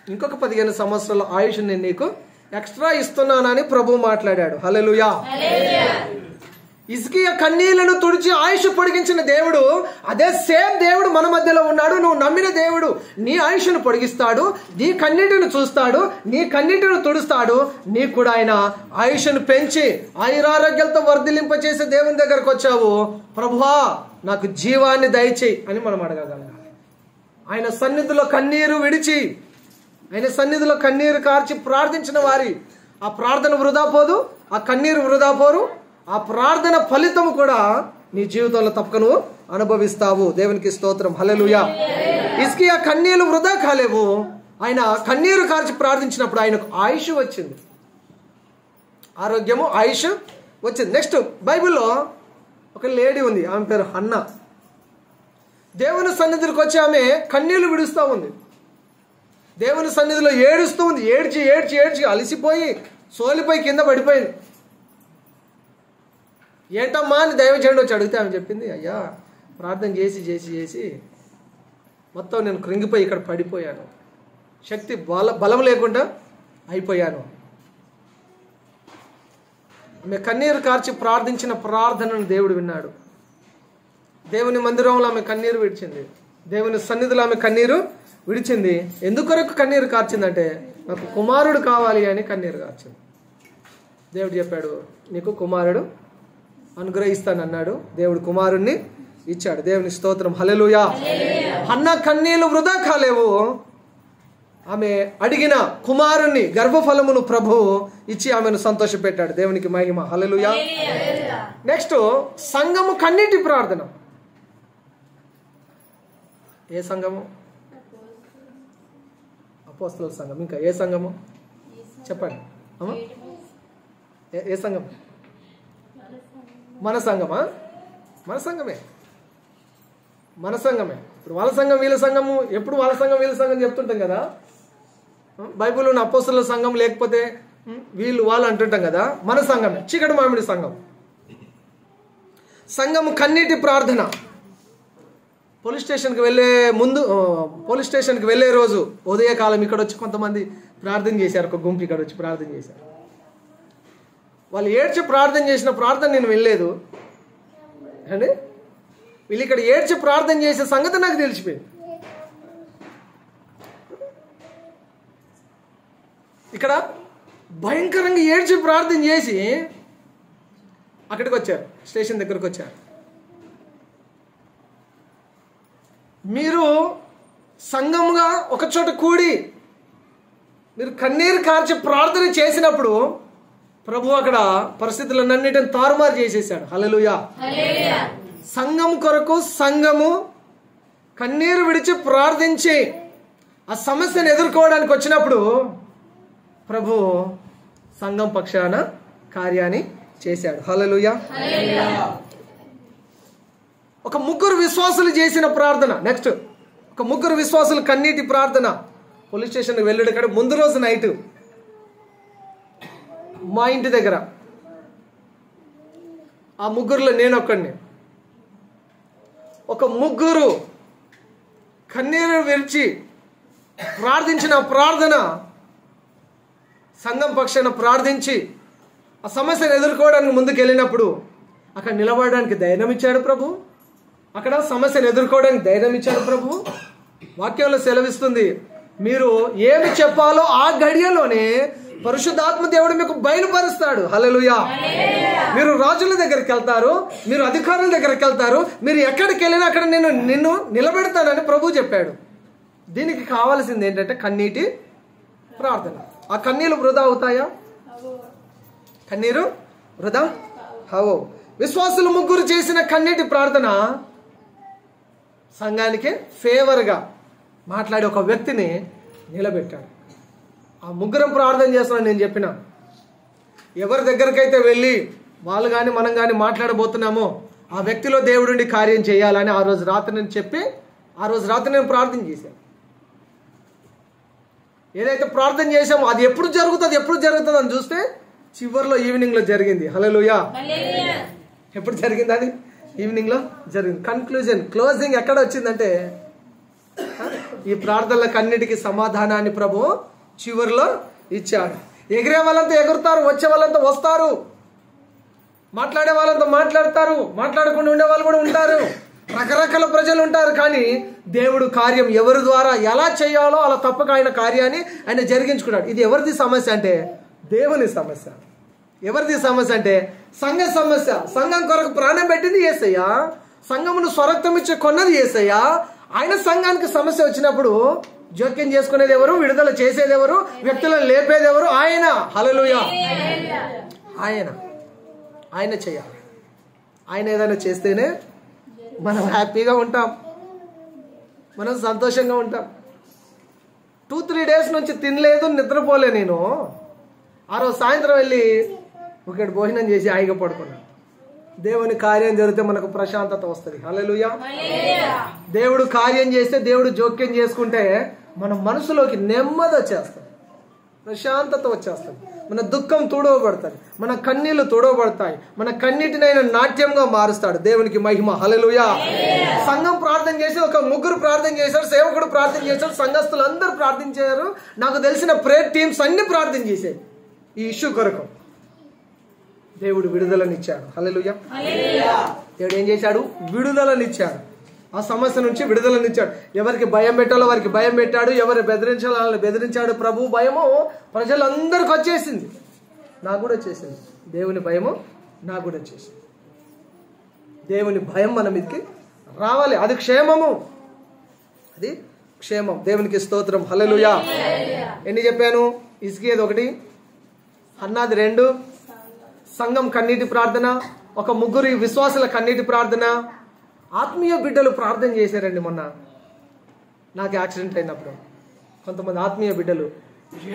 ఇంకొక 15 సంవత్సరాల ఆయుష్ నేను నీకు ఎక్స్ట్రా ఇస్తున్నానని ప్రభువు మాట్లాడాడు. హల్లెలూయా. హిజ్కియా కన్నీళ్లను తుడిచి ఆయుష్ పొడిగించిన దేవుడు, అదే సేమ్ దేవుడు మన మధ్యలో ఉన్నాడు. నువ్వు నమ్మిన దేవుడు నీ ఆయుష్ను పొడిగిస్తాడు, నీ కన్నీటిని చూస్తాడు, నీ కన్నీటిని తుడుస్తాడు. నీకు కూడా ఆయన ఆయుష్ను పెంచి ఆయురారోగ్యాలతో వర్ధిలింపచేసే దేవుని దగ్గరకు వచ్చావు. ప్రభువా నాకు జీవాన్ని దయచేయి అని మనం అడగగలగాలి. ఆయన సన్నిధిలో కన్నీరు విడిచి, ఆయన సన్నిధిలో కన్నీరు కార్చి ప్రార్థించిన వారి ఆ ప్రార్థన వృధా పోదు, ఆ కన్నీరు వృధా పోరు. ఆ ప్రార్థన ఫలితం కూడా నీ జీవితంలో తప్పక నువ్వు అనుభవిస్తావు. దేవునికి స్తోత్రం. హల్లెలూయా. హిజ్కియా కన్నీళ్లు వృధా కాలేవు. ఆయన కన్నీరు కార్చి ప్రార్థించినప్పుడు ఆయనకు ఆయుష్ వచ్చింది, ఆరోగ్యము, ఆయుష్ వచ్చింది. నెక్స్ట్ బైబిల్లో ఒక లేడీ ఉంది, ఆమె పేరు హన్నా. దేవుని సన్నిధికి వచ్చి ఆమె కన్నీళ్లు విడుస్తూ ఉంది. దేవుని సన్నిధిలో ఏడుస్తూ ఉంది. ఏడ్చి ఏడ్చి ఏడ్చి అలసిపోయి సోలిపోయి కింద పడిపోయింది. ఏంటమ్మా అని దైవజనుడు వచ్చి అడిగితే ఆమె చెప్పింది, అయ్యా ప్రార్థన చేసి చేసి చేసి మొత్తం నేను కృంగిపోయి ఇక్కడ పడిపోయాను, శక్తి బలం లేకుండా అయిపోయాను. ఆమె కన్నీరు కార్చి ప్రార్థించిన ప్రార్థనను దేవుడు విన్నాడు. దేవుని మందిరంలో ఆమె కన్నీరు విడిచింది, దేవుని సన్నిధిలో ఆమె కన్నీరు విడిచింది. ఎందుకొరకు కన్నీరు కార్చిందంటే నాకు కుమారుడు కావాలి అని కన్నీరు కార్చింది. దేవుడు చెప్పాడు, నీకు కుమారుడు అనుగ్రహిస్తానన్నాడు. దేవుడు కుమారుణ్ణి ఇచ్చాడు. దేవుని స్తోత్రం, హల్లెలూయా. హన్నా కన్నీళ్లు వృధా కాలేవు. ఆమె అడిగిన కుమారుణ్ణి, గర్భఫలమును ప్రభు ఇచ్చి ఆమెను సంతోషపెట్టాడు. దేవునికి మహిమ, హల్లెలూయా. నెక్స్ట్, సంఘము కన్నీటి ప్రార్థన. ఏ సంఘము? అపోస్తలుల సంఘం. ఇంకా ఏ సంఘము చెప్పండి అమ్మా? ఏ సంఘం? మన సంఘమా? మన సంఘమే, మన సంఘమే. ఇప్పుడు వాళ్ళ సంఘం వీళ్ళ సంఘము, ఎప్పుడు వాళ్ళ సంఘం వీళ్ళ సంఘం చెప్తుంటాం కదా. బైబిల్లో ఉన్న అపోస్తలుల సంఘం లేకపోతే వీళ్ళు వాళ్ళు అంటుంటాం కదా. మన సంఘమే, చీకటి మామిడి సంఘం. సంఘము కన్నీటి ప్రార్థన. పోలీస్ స్టేషన్కి వెళ్ళే రోజు ఉదయకాలం ఇక్కడ వచ్చి కొంతమంది ప్రార్థన చేశారు. ఒక గుంపు ఇక్కడ వచ్చి ప్రార్థన చేశారు. వాళ్ళు ఏడ్చి ప్రార్థన చేసిన ప్రార్థన నేను వినలేదు అండి. వీళ్ళు ఇక్కడ ఏడ్చి ప్రార్థన చేసే సంగతి నాకు తెలిసిపోయింది. ఇక్కడ భయంకరంగా ఏడ్చి ప్రార్థన చేసి అక్కడికి వచ్చారు, స్టేషన్ దగ్గరకు వచ్చారు. మీరు సంఘంగా ఒకచోట కూడి మీరు కన్నీరు కార్చి ప్రార్థన చేసినప్పుడు ప్రభు అక్కడ పరిస్థితులన్నిటిని తారుమారు చేసేసాడు. హల్లెలూయా. సంఘం కొరకు సంఘము కన్నీరు విడిచి ప్రార్థించి ఆ సమస్యను ఎదుర్కోవడానికి వచ్చినప్పుడు ప్రభు సంఘం పక్షాన కార్యాన్ని చేశాడు. హల్లెలూయా. ఒక ముగ్గురు విశ్వాసులు చేసిన ప్రార్థన. నెక్స్ట్, ఒక ముగ్గురు విశ్వాసులు కన్నీటి ప్రార్థన. పోలీస్ స్టేషన్కి వెళ్ళాడు కాడ ముందు రోజు నైట్ మా ఇంటి దగ్గర. ఆ ముగ్గురులో నేను ఒక్కడిని. ఒక ముగ్గురు కన్నీరు విరిచి ప్రార్థించిన ప్రార్థన, సంఘం పక్షాన ప్రార్థించి ఆ సమస్యను ఎదుర్కోవడానికి ముందుకు వెళ్ళినప్పుడు అక్కడ నిలబడడానికి ధైర్యం ఇచ్చాడు ప్రభు. అక్కడ సమస్యను ఎదుర్కోవడానికి ధైర్యం ఇచ్చాడు ప్రభు. వాక్యంలో సెలవిస్తుంది, మీరు ఏమి చెప్పాలో ఆ గడియలోనే పరిశుద్ధాత్మ దేవుడు మీకు బయలుపరుస్తాడు. హల్లెలూయా. మీరు రాజుల దగ్గరికి వెళ్తారు, మీరు అధికారుల దగ్గరికి వెళ్తారు, మీరు ఎక్కడికి వెళ్ళినా అక్కడ నేను నిన్ను నిలబెడతానని ప్రభు చెప్పాడు. దీనికి కావాల్సింది ఏంటంటే కన్నీటి ప్రార్థన. ఆ కన్నీళ్ళు వృధా అవుతాయా? కన్నీరు వృధా అవో. విశ్వాసులు ముగ్గురు చేసిన కన్నీటి ప్రార్థన సంఘానికి ఫేవర్గా మాట్లాడి ఒక వ్యక్తిని నిలబెట్టాడు. ఆ ముగ్గురం ప్రార్థన చేస్తున్నాను. నేను చెప్పిన ఎవరి దగ్గరకైతే వెళ్ళి వాళ్ళు కానీ మనం కానీ మాట్లాడబోతున్నామో ఆ వ్యక్తిలో దేవుడుండి కార్యం చేయాలని ఆ రోజు రాత్రి నేను చెప్పి ఆ రోజు రాత్రి నేను ప్రార్థన చేశాను. ఏదైతే ప్రార్థన చేశామో అది ఎప్పుడు జరుగుతుంది అని చూస్తే చివరిలో ఈవినింగ్లో జరిగింది. హల్లెలూయా. ఎప్పుడు జరిగింది? అది ఈవినింగ్లో జరిగింది. క్లోజింగ్ ఎక్కడ వచ్చిందంటే ఈ ప్రార్థనలకు అన్నిటికీ సమాధానాన్ని ప్రభు చివరిలో ఇచ్చాడు. ఎగిరే వాళ్ళంతా ఎగురుతారు, వచ్చే వాళ్ళంతా వస్తారు, మాట్లాడే వాళ్ళంతా మాట్లాడతారు, మాట్లాడకుండా ఉండే వాళ్ళు కూడా ఉంటారు, రకరకాల ప్రజలు ఉంటారు. కానీ దేవుడు కార్యం ఎవరి ద్వారా ఎలా చేయాలో అలా తప్పక ఆయన కార్యాన్ని ఆయన జరిగించుకున్నాడు. ఇది ఎవరిది సమస్య అంటే దేవుని సమస్య. ఎవరిది సమస్య అంటే సంఘ సమస్య. సంఘం కొరకు ప్రాణం పెట్టింది యేసయ్య, సంఘమును స్వరక్తం ఇచ్చి కొన్నది యేసయ్య. ఆయన సంఘానికి సమస్య వచ్చినప్పుడు జోక్యం చేసుకునేది ఎవరు? విడుదల చేసేది ఎవరు? వ్యక్తులను లేపేది ఎవరు? ఆయన. హల్లెలూయా. ఆయన చేయాలి. ఆయన ఏదైనా చేస్తేనే మనం హ్యాపీగా ఉంటాం, మనం సంతోషంగా ఉంటాం. 2-3 days నుంచి తినలేదు, నిద్రపోలే. నేను ఆ రోజు సాయంత్రం వెళ్ళి ఒకటి భోజనం చేసి హాయిగా పడుకున్నాను. దేవుని కార్యం జరిగితే మనకు ప్రశాంతత వస్తుంది. హల్లెలూయా. దేవుడు కార్యం చేస్తే, దేవుడు జోక్యం చేసుకుంటే మన మనసులోకి నెమ్మది వచ్చేస్తుంది, ప్రశాంతత వచ్చేస్తుంది, మన దుఃఖం తుడవబడుతుంది, మన కన్నీళ్లు తుడవబడతాయి, మన కన్నీటినైనా నాట్యంగా మారుస్తాడు. దేవునికి మహిమ. హల్లెలూయా. సంఘం ప్రార్థన చేసి ఒక ముగ్గురు ప్రార్థన చేశారు, సేవకుడు ప్రార్థన చేశారు, సంఘస్థులు అందరూ ప్రార్థించారు. నాకు తెలిసిన ప్రేయర్ టీమ్స్ అన్ని ప్రార్థన చేశాయి ఈ ఇష్యూ కొరకు. దేవుడు విడుదలనిచ్చాడు. హల్లెలూయా. దేవుడు ఏం చేశాడు? విడుదలనిచ్చాడు. ఆ సమస్య నుంచి విడుదలనిచ్చాడు. ఎవరికి భయం పెట్టాలో వారికి భయం పెట్టాడు, ఎవరు బెదిరించాలో వాళ్ళని బెదిరించాడు. ప్రభు భయము ప్రజలందరికీ వచ్చేసింది, నాకు కూడా వచ్చేసింది. దేవుని భయము నాకు కూడా వచ్చేసింది. దేవుని భయం మన మీదకి రావాలి, అది క్షేమము, అది క్షేమం. దేవునికి స్తోత్రం, హల్లెలూయా. ఎన్ని చెప్పాను? ఇస్కియేలు 1, హన్నాది 2, సంఘం కన్నీటి ప్రార్థన, ఒక 3 విశ్వాసుల కన్నీటి ప్రార్థన. ఆత్మీయ బిడ్డలు ప్రార్థన చేశారండి. మొన్న నాకు యాక్సిడెంట్ అయినప్పుడు కొంతమంది ఆత్మీయ బిడ్డలు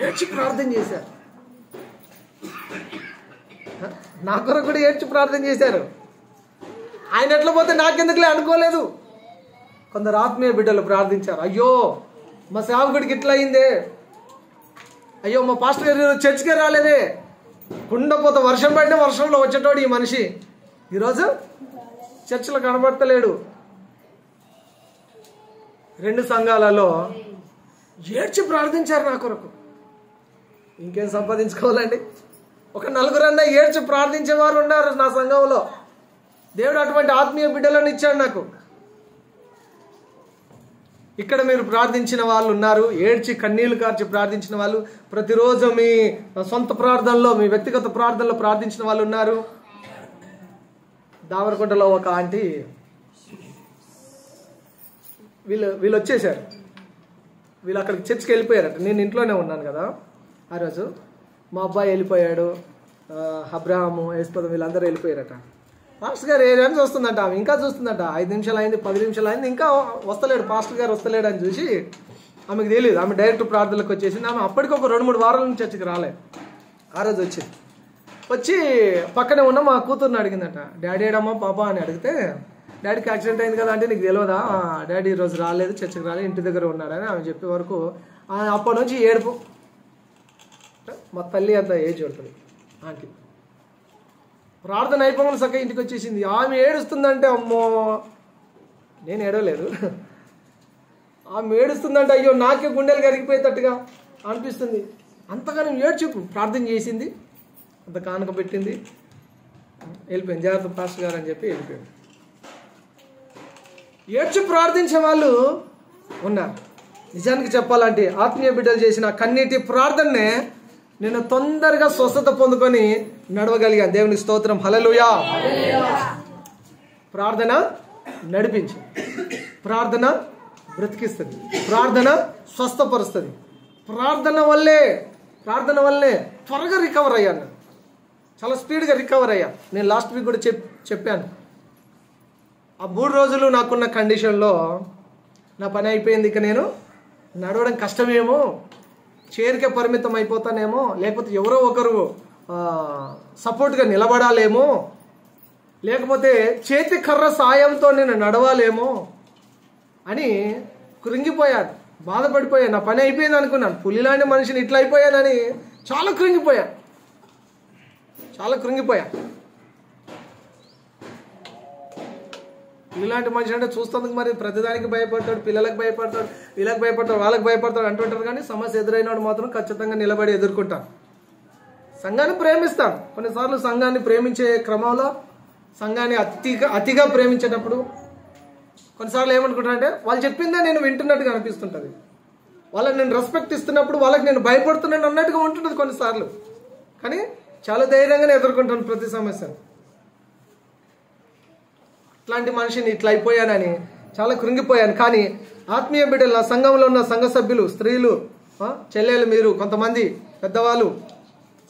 ఏడ్చి ప్రార్థన చేశారు. నా కొరకు కూడా ఏడ్చి ప్రార్థన చేశారు. ఆయన ఎట్లా పోతే నాకెందుకులే అనుకోలేదు. కొందరు ఆత్మీయ బిడ్డలు ప్రార్థించారు. అయ్యో మా సేవకుడికి ఇట్లా అయిందే, అయ్యో మా పాస్టర్ గారు చర్చికే రాలేదే, కుండపోత వర్షం పడిన వర్షంలో వచ్చేటోడు ఈ మనిషి ఈరోజు చర్చిలో కనబడతలేడు. 2 సంఘాలలో ఏడ్చి ప్రార్థించారు నా కొరకు. ఇంకేం సంపాదించుకోవాలండి? ఒక 4 ఏడ్చి ప్రార్థించేవారు ఉన్నారు నా సంఘంలో. దేవుడు అటువంటి ఆత్మీయ బిడ్డలను ఇచ్చాడు నాకు. ఇక్కడ మీరు ప్రార్థించిన వాళ్ళు ఉన్నారు, ఏడ్చి కన్నీళ్లు కార్చి ప్రార్థించిన వాళ్ళు, ప్రతిరోజు మీ సొంత ప్రార్థనలో, మీ వ్యక్తిగత ప్రార్థనలో ప్రార్థించిన వాళ్ళు ఉన్నారు. దావరకొండలో ఒక ఆంటీ, వీళ్ళు వచ్చేసారు. వీళ్ళు అక్కడికి చర్చికి వెళ్ళిపోయారట. నేను ఇంట్లోనే ఉన్నాను కదా ఆ రోజు. మా అబ్బాయి వెళ్ళిపోయాడు, అబ్రహాము, యశ్పదం వీళ్ళందరూ వెళ్ళిపోయారట. పాస్టర్ గారు ఏదైనా చూస్తుందంట, ఆమె ఇంకా చూస్తుందంట. 5 నిమిషాలు అయింది, 10 నిమిషాలు అయింది, ఇంకా వస్తలేడు, పాస్టర్ గారు వస్తలేడు అని చూసి ఆమెకు తెలియదు. ఆమె డైరెక్ట్ ప్రార్థనలకు వచ్చేసింది. ఆమె అప్పటికి ఒక 2-3 వారాల నుంచి చర్చికి రాలేదు. ఆ రోజు వచ్చి పక్కనే ఉన్న మా కూతుర్ని అడిగిందట, డాడీ ఏడమ్మా పాప అని అడిగితే, డాడీకి యాక్సిడెంట్ అయింది కదా అంటే, నీకు తెలియదా, డాడీ ఈరోజు రాలేదు, చర్చికి రాలేదు, ఇంటి దగ్గర ఉన్నాడని ఆమె చెప్పే వరకు అప్పటి నుంచి ఏడుపు. మా తల్లి అంత ఏజ్ పడుతుంది ఆంటీ. ప్రార్థన అయిపోగానే చక్కగా ఇంటికి వచ్చేసింది. ఆమె ఏడుస్తుందంటే, అమ్మో నేను ఏడవలేదు, ఆమె ఏడుస్తుందంటే అయ్యో నాకే గుండెలు కరిగిపోయేటట్టుగా అనిపిస్తుంది. అంతగానో ఏడ్చి ప్రార్థన చేసింది, అంత కానుక పెట్టింది, వెళ్ళిపోయింది. జాగ్రత్త పాస్టర్ గారు అని చెప్పి వెళ్ళిపోయింది. ఏడ్చి ప్రార్థించే వాళ్ళు ఉన్నారు. నిజానికి చెప్పాలంటే ఆత్మీయ బిడ్డలు చేసిన కన్నీటి ప్రార్థననే నేను తొందరగా స్వస్థత పొందుకొని నడవగలిగాను. దేవునికి స్తోత్రం, హల్లెలూయా. ప్రార్థన నడిపించి, ప్రార్థన బ్రతికిస్తుంది, ప్రార్థన స్వస్థపరుస్తుంది. ప్రార్థన వల్లే త్వరగా రికవర్ అయ్యాను, చాలా స్పీడ్గా రికవర్ అయ్యా. నేను లాస్ట్ వీక్ కూడా చెప్పాను. ఆ 3 రోజులు నాకున్న కండిషన్లో నా పని అయిపోయింది. ఇక నేను నడవడం కష్టమేమో, చేరికే పరిమితం అయిపోతానేమో, లేకపోతే ఎవరో ఒకరు సపోర్ట్గా నిలబడాలేమో, లేకపోతే చేతి కర్ర సాయంతో నేను నడవాలేమో అని కృంగిపోయాను, బాధపడిపోయాను. నా పని అయిపోయింది అనుకున్నాను. పులిలాంటి మనిషిని ఇట్లా అయిపోయానని చాలా కృంగిపోయా. ఇలాంటి మనిషి అంటే చూస్తుంది మరి ప్రతిదానికి భయపడతాడు, పిల్లలకు భయపడతాడు, వీళ్ళకి భయపడతాడు, వాళ్ళకి భయపడతాడు అంటుంటారు. కానీ సమస్య ఎదురైనవాడు మాత్రం ఖచ్చితంగా నిలబడి ఎదుర్కొంటాను. సంఘాన్ని ప్రేమిస్తాను. కొన్నిసార్లు సంఘాన్ని ప్రేమించే క్రమంలో సంఘాన్ని అతిగా ప్రేమించేటప్పుడు కొన్నిసార్లు ఏమనుకుంటానంటే, వాళ్ళు చెప్పిందే నేను వింటున్నట్టుగా అనిపిస్తుంటుంది. వాళ్ళకి నేను రెస్పెక్ట్ ఇస్తున్నప్పుడు వాళ్ళకి నేను భయపడుతున్నాను అన్నట్టుగా ఉంటుంటుంది కొన్నిసార్లు. కానీ చాలా ధైర్యంగానే ఎదుర్కొంటాను ప్రతి సమస్యను. ఇట్లాంటి మనిషిని ఇట్లా అయిపోయానని చాలా కృంగిపోయాను. కానీ ఆత్మీయ బిడ్డలు, నా సంఘంలో ఉన్న సంఘ సభ్యులు, స్త్రీలు, చెల్లెలు, మీరు కొంతమంది పెద్దవాళ్ళు,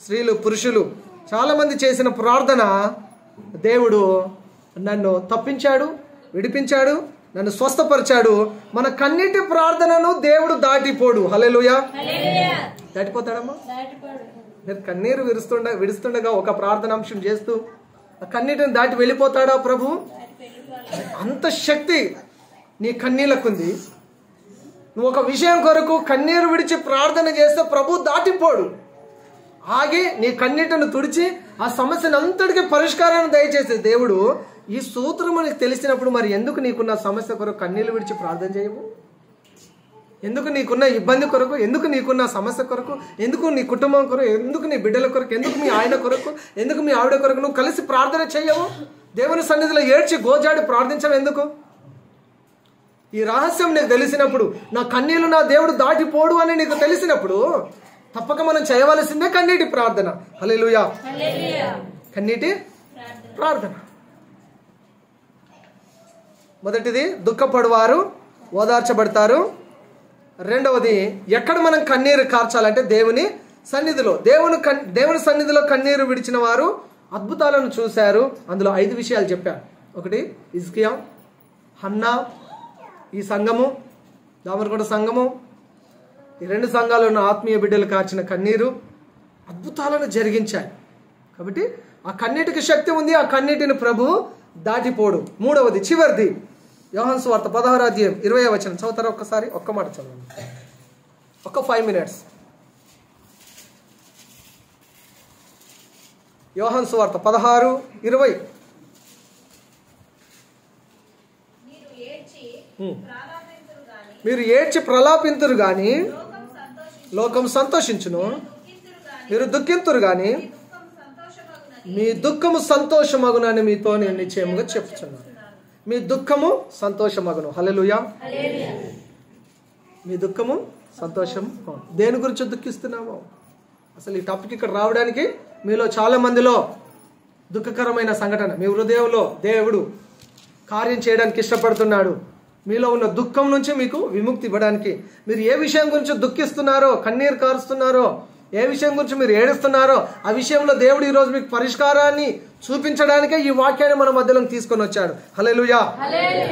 స్త్రీలు, పురుషులు చాలామంది చేసిన ప్రార్థన దేవుడు నన్ను తప్పించాడు, విడిపించాడు, నన్ను స్వస్థపరిచాడు. మన కన్నీటి ప్రార్థనను దేవుడు దాటిపోడు. హల్లెలూయా. దాటిపోతాడమ్మా? మీరు కన్నీరు విడుస్తుండగా ఒక ప్రార్థన అంశం చేస్తూ కన్నీటిని దాటి వెళ్ళిపోతాడా ప్రభు? అంత శక్తి నీ కన్నీళ్ళకుంది. నువ్వు ఒక విషయం కొరకు కన్నీరు విడిచి ప్రార్థన చేస్తే ప్రభు దాటిపోడు. ఆగి నీ కన్నీటిని తుడిచి ఆ సమస్యను అంతటికీ పరిష్కారాన్ని దయచేసే దేవుడు. ఈ సూత్రము నీకు తెలిసినప్పుడు మరి ఎందుకు నీకున్న సమస్య కొరకు కన్నీళ్ళు విడిచి ప్రార్థన చేయవు? ఎందుకు నీకున్న ఇబ్బంది కొరకు, ఎందుకు నీకున్న సమస్య కొరకు, ఎందుకు నీ కుటుంబం కొరకు, ఎందుకు నీ బిడ్డల కొరకు, ఎందుకు మీ ఆయన కొరకు, ఎందుకు మీ ఆవిడ కొరకు నువ్వు కలిసి ప్రార్థన చేయవు? దేవుని సన్నిధిలో ఏడ్చి గోజాడి ప్రార్థించవు ఎందుకు? ఈ రహస్యం నీకు తెలిసినప్పుడు, నా కన్నీళ్లు నా దేవుడు దాటిపోడు అని నీకు తెలిసినప్పుడు తప్పక మనం చేయవలసిందే కన్నీటి ప్రార్థన. హల్లెలూయా. కన్నీటి ప్రార్థన. మొదటిది దుఃఖపడువారు ఓదార్చబడతారు. రెండవది ఎక్కడ మనం కన్నీరు కార్చాలంటే దేవుని సన్నిధిలో. దేవుని సన్నిధిలో కన్నీరు విడిచిన వారు అద్భుతాలను చూశారు. అందులో 5 విషయాలు చెప్పారు. ఒకటి హిజ్కియా, హన్నా, ఈ సంఘము, దామరకొండ సంఘము, ఈ 2 సంఘాలు ఉన్న ఆత్మీయ బిడ్డలు కార్చిన కన్నీరు అద్భుతాలను జరిగించాయి. కాబట్టి ఆ కన్నీటికి శక్తి ఉంది. ఆ కన్నీటిని ప్రభువు దాటిపోడు. మూడవది చివరిది యోహాను సువార్త 16వ అధ్యాయం 20వ వచనం చదువుతారా? ఒక్కసారి ఒక్క మాట చదవండి, ఒక్క 5 minutes. యోహాను సువార్త 16:20. మీరు ఏడ్చి ప్రలాపింతురు గాని లోకం సంతోషించును, మీరు దుఃఖింతురు గాని మీ దుఃఖము సంతోషమగునని మీతో నేను నిశ్చయముగా చెప్పుచున్నాను. మీ దుఃఖము సంతోషమగును. హల్లెలూయా. మీ దుఃఖము సంతోషం. దేని గురించి దుఃఖిస్తున్నాము? అసలు ఈ టాపిక్ ఇక్కడ రావడానికి మీలో చాలా మందిలో దుఃఖకరమైన సంఘటన, మీ హృదయంలో దేవుడు కార్యం చేయడానికి ఇష్టపడుతున్నాడు. మీలో ఉన్న దుఃఖం నుంచి మీకు విముక్తి ఇవ్వడానికి మీరు ఏ విషయం గురించి దుఃఖిస్తున్నారో, కన్నీరు కారుస్తున్నారో, ఏ విషయం గురించి మీరు ఏడుస్తున్నారో ఆ విషయంలో దేవుడు ఈరోజు మీకు పరిష్కారాన్ని చూపించడానికే ఈ వాక్యాన్ని మన మధ్యలో తీసుకొని వచ్చాడు. హల్లెలూయా.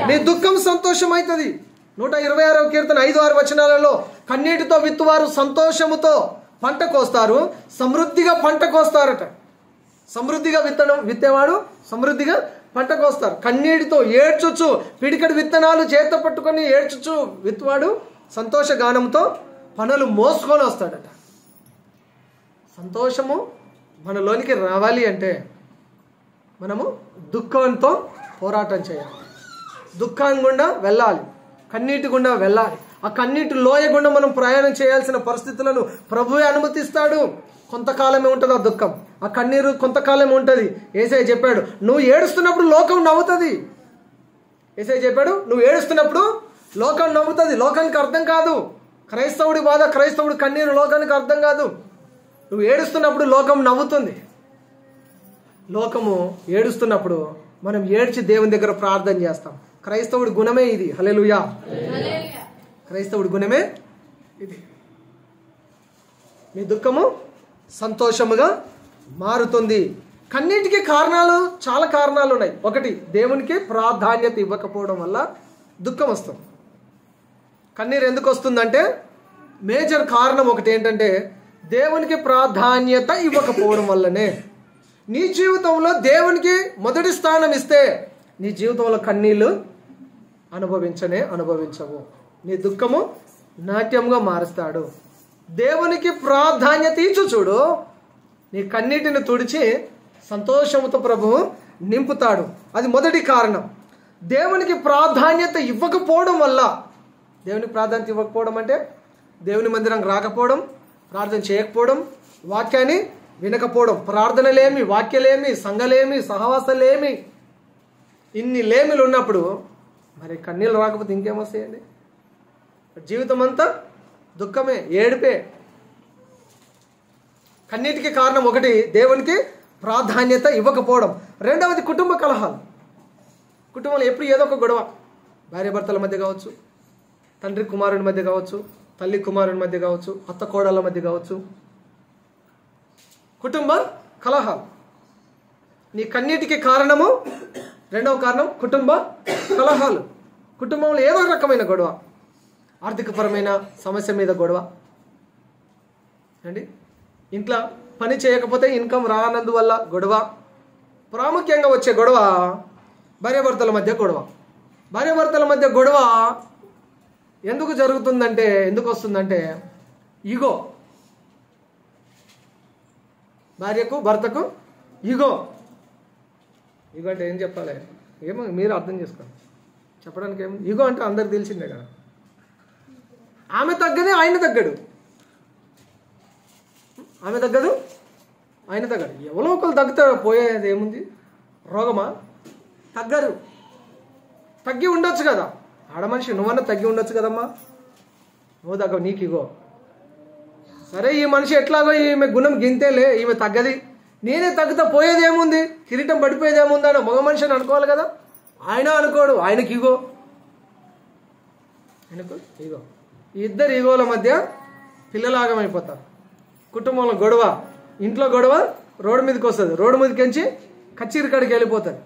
మీ దుఃఖం సంతోషం అవుతుంది. 126వ కీర్తన 5-6 వచనాలలో కన్నీటితో విత్తువారు సంతోషముతో పంట కోస్తారు, సమృద్ధిగా పంట కోస్తారట. సమృద్ధిగా విత్తేవాడు సమృద్ధిగా పంట కోస్తారు. కన్నీటితో ఏడ్చుచు పిడికడి విత్తనాలు చేత పట్టుకొని ఏడ్చుచు విత్తువాడు సంతోష గానంతో పనులు మోసుకొని వస్తాడట. సంతోషము మనలోనికి రావాలి అంటే మనము దుఃఖంతో పోరాటం చేయాలి. దుఃఖం గుండా వెళ్ళాలి, కన్నీటి గుండా వెళ్ళాలి. ఆ కన్నీటి లోయ గుండా మనం ప్రయాణం చేయాల్సిన పరిస్థితులను ప్రభువే అనుమతిస్తాడు. కొంతకాలమే ఉంటుంది ఆ దుఃఖం, ఆ కన్నీరు కొంతకాలమే ఉంటుంది. యేసయ్య చెప్పాడు, నువ్వు ఏడుస్తున్నప్పుడు లోకం నవ్వుతుంది. యేసయ్య చెప్పాడు, నువ్వు ఏడుస్తున్నప్పుడు లోకం నవ్వుతుంది. లోకానికి అర్థం కాదు క్రైస్తవుడి బాధ, క్రైస్తవుడి కన్నీరు లోకానికి అర్థం కాదు. నువ్వు ఏడుస్తున్నప్పుడు లోకం నవ్వుతుంది. లోకము ఏడుస్తున్నప్పుడు మనం ఏడ్చి దేవుని దగ్గర ప్రార్థన చేస్తాం. క్రైస్తవుడి గుణమే ఇది. హల్లెలూయా. క్రైస్తవుడి గుణమే ఇది. మీ దుఃఖము సంతోషముగా మారుతుంది. కన్నీటికి కారణాలు, చాలా కారణాలు ఉన్నాయి. ఒకటి, దేవునికి ప్రాధాన్యత ఇవ్వకపోవడం వల్ల దుఃఖం వస్తుంది. కన్నీరు ఎందుకు వస్తుందంటే మేజర్ కారణం ఒకటి ఏంటంటే దేవునికి ప్రాధాన్యత ఇవ్వకపోవడం వల్లనే. నీ జీవితంలో దేవునికి మొదటి స్థానం ఇస్తే నీ జీవితంలో కన్నీళ్లు అనుభవించవు. నీ దుఃఖము నాట్యంగా మారుస్తాడు. దేవునికి ప్రాధాన్యత ఇచ్చు చూడు, నీ కన్నీటిని తుడిచి సంతోషముతో ప్రభువు నింపుతాడు. అది మొదటి కారణం. దేవునికి ప్రాధాన్యత ఇవ్వకపోవడం వల్ల, దేవునికి ప్రాధాన్యత ఇవ్వకపోవడం అంటే దేవుని మందిరం రాకపోవడం, ప్రార్థన చేయకపోవడం, వాక్యాన్ని వినకపోవడం, ప్రార్థనలేమి, వాక్యలేమి, సంఘలేమి, సహవాసలేమి, ఇన్ని లేమిలు ఉన్నప్పుడు మరి కన్నీళ్ళు రాకపోతే ఇంకేమొస్తాయండి? జీవితం అంతా దుఃఖమే, ఏడుపే. కన్నీటికి కారణం ఒకటి, దేవునికి ప్రాధాన్యత ఇవ్వకపోవడం. రెండవది కుటుంబ కలహాలు. కుటుంబంలో ఎప్పుడు ఏదో ఒక గొడవ, భార్యాభర్తల మధ్య కావచ్చు, తండ్రి కుమారుని మధ్య కావచ్చు, తల్లి కుమారుని మధ్య కావచ్చు, అత్త కోడళ్ళ మధ్య కావచ్చు. కుటుంబ కలహాలు నీ కన్నీటికి కారణము. రెండవ కారణం కుటుంబ కలహాలు. కుటుంబంలో ఏదో రకమైన గొడవ, ఆర్థికపరమైన సమస్య మీద గొడవ అండి, ఇంట్లో పని చేయకపోతే ఇన్కమ్ రానందువల్ల గొడవ. ప్రాముఖ్యంగా వచ్చే గొడవ భార్యాభర్తల మధ్య గొడవ. భార్యాభర్తల మధ్య గొడవ ఎందుకు జరుగుతుందంటే, ఎందుకు వస్తుందంటే ఈగో. భార్యకు భర్తకు ఈగో. ఈగో అంటే ఏం చెప్పాలి? ఏమో మీరు అర్థం చేసుకోండి, చెప్పడానికి ఏమో. ఈగో అంటే అందరికి తెలిసిందే కదా. ఆమె తగ్గదే ఆయన తగ్గడు, ఆమె తగ్గదు ఆయన తగ్గడు. ఎవరో ఒకరు తగ్గుతారు, పోయేది ఏముంది? రోగమా? తగ్గరు. తగ్గి ఉండొచ్చు కదా, ఆడమనిషి నువ్వన్నా తగ్గి ఉండొచ్చు కదమ్మా, నువ్వు తగ్గ నీకు ఇగో. సరే ఈ మనిషి ఎట్లాగో ఈమె గుణం గింతేలే, ఈమె తగ్గది, నేనే తగ్గుతా పోయేదేముంది, కిరీటం పడిపోయేదేముంది అని మగ మనిషి అని అనుకోవాలి కదా. ఆయన అనుకోడు, ఆయనకి ఇగో, ఆయనకు ఇగో. ఈ ఇద్దరు ఈగోల మధ్య పిల్లలాగమైపోతారు. కుటుంబంలో గొడవ, ఇంట్లో గొడవ రోడ్డు మీదకి వస్తుంది, రోడ్డు మీదకించి కచేరీ కాడికి వెళ్ళిపోతుంది,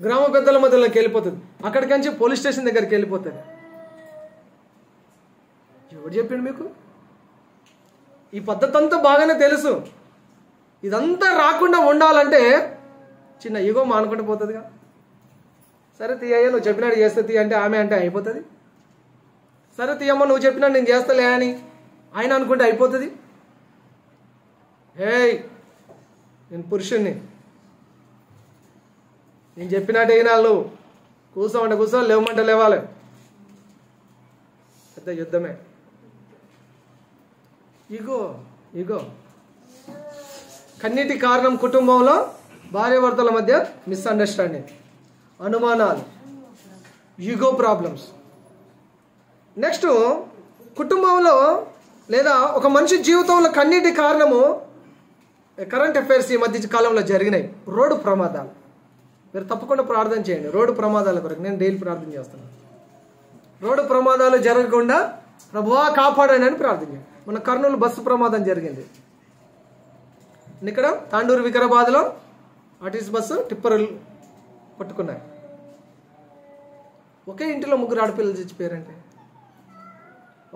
గ్రామ పెద్దల మధ్యలోకి వెళ్ళిపోతుంది, అక్కడికించి పోలీస్ స్టేషన్ దగ్గరికి వెళ్ళిపోతుంది. ఎవరు చెప్పిండు మీకు? ఈ పద్ధతి అంతా బాగానే తెలుసు. ఇదంతా రాకుండా ఉండాలంటే చిన్న ఈగో మానుకుంటూ పోతుందిగా. సరే తీయ్య, నువ్వు చెప్పినట్టు చేస్తే తీ అంటే ఆమె అంటే అయిపోతుంది. సరే తీయమ్మ నువ్వు చెప్పినట్టు నేను చేస్తలే అని ఆయన అనుకుంటే అయిపోతుంది. ఏయ్ నేను పురుషుణ్ణి, నేను చెప్పినట్టు అయినాళ్ళు, నువ్వు కూర్చోమంటే కూర్చో, లేవమంటే లేవాలి. పెద్ద యుద్ధమే. ఇగో ఇగో కన్నీటి కారణం కుటుంబంలో భార్యాభర్తల మధ్య మిస్అండర్స్టాండింగ్, అనుమానాలు, ఈగో ప్రాబ్లమ్స్. నెక్స్ట్ కుటుంబంలో లేదా ఒక మనిషి జీవితంలో కన్నీటి కారణము కరెంట్ అఫైర్స్ ఈ మధ్య కాలంలో జరిగినాయి. రోడ్డు ప్రమాదాలు. మీరు తప్పకుండా ప్రార్థన చేయండి రోడ్డు ప్రమాదాల కొరకు. నేను డైలీ ప్రార్థన చేస్తున్నాను. రోడ్డు ప్రమాదాలు జరగకుండా ప్రభువా కాపాడండి అని ప్రార్థన చేయండి. మన కర్నూలు బస్సు ప్రమాదం జరిగింది. ఇక్కడ తాండూరు వికారాబాద్లో ఆర్టీసీ బస్సు టిప్పర్లు పట్టుకున్నాయి. ఒకే ఇంటిలో 3 ఆడపిల్లలు చచ్చిపోయారంటే,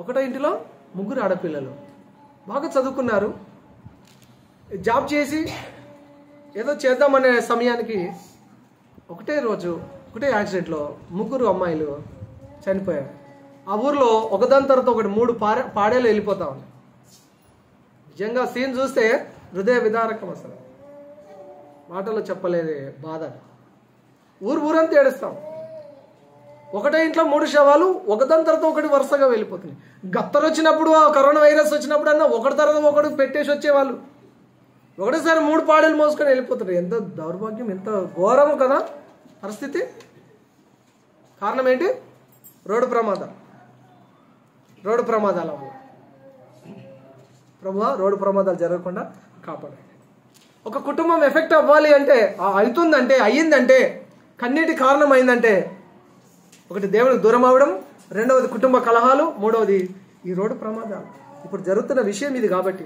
ఒకటో ఇంటిలో 3 ఆడపిల్లలు బాగా చదువుకున్నారు, జాబ్ చేసి ఏదో చేద్దామనే సమయానికి ఒకటే రోజు ఒకటే యాక్సిడెంట్లో 3 అమ్మాయిలు చనిపోయారు. ఆ ఊర్లో ఒకదాని తర్వాత ఒకటి 3 పాడేలు వెళ్ళిపోతా ఉన్నాయి. నిజంగా సీన్ చూస్తే హృదయ విదారకం, అసలు మాటలో చెప్పలేదే బాధ. ఊరంతా ఏడుస్తాం. ఒకటే ఇంట్లో 3 శవాలు ఒకదాని తర్వాత ఒకటి వరుసగా వెళ్ళిపోతున్నాయి. గత్తరు వచ్చినప్పుడు, కరోనా వైరస్ వచ్చినప్పుడు అన్నా ఒకటి తర్వాత ఒకటి పెట్టేసి వచ్చేవాళ్ళు, ఒకటేసారి 3 పాడేలు మోసుకొని వెళ్ళిపోతున్నారు. ఎంత దౌర్భాగ్యం, ఎంత ఘోరం కదా పరిస్థితి. కారణం ఏంటి? రోడ్డు ప్రమాదాల వల్ల. ప్రభువా రోడ్డు ప్రమాదాలు జరగకుండా కాపాడండి. ఒక కుటుంబం ఎఫెక్ట్ అవ్వాలి అంటే, అవుతుందంటే, అయ్యిందంటే, కన్నీటి కారణం అయిందంటే, ఒకటి దేవునికి దూరం అవ్వడం, రెండవది కుటుంబ కలహాలు, మూడవది ఈ రోడ్డు ప్రమాదాలు. ఇప్పుడు జరుగుతున్న విషయం ఇది కాబట్టి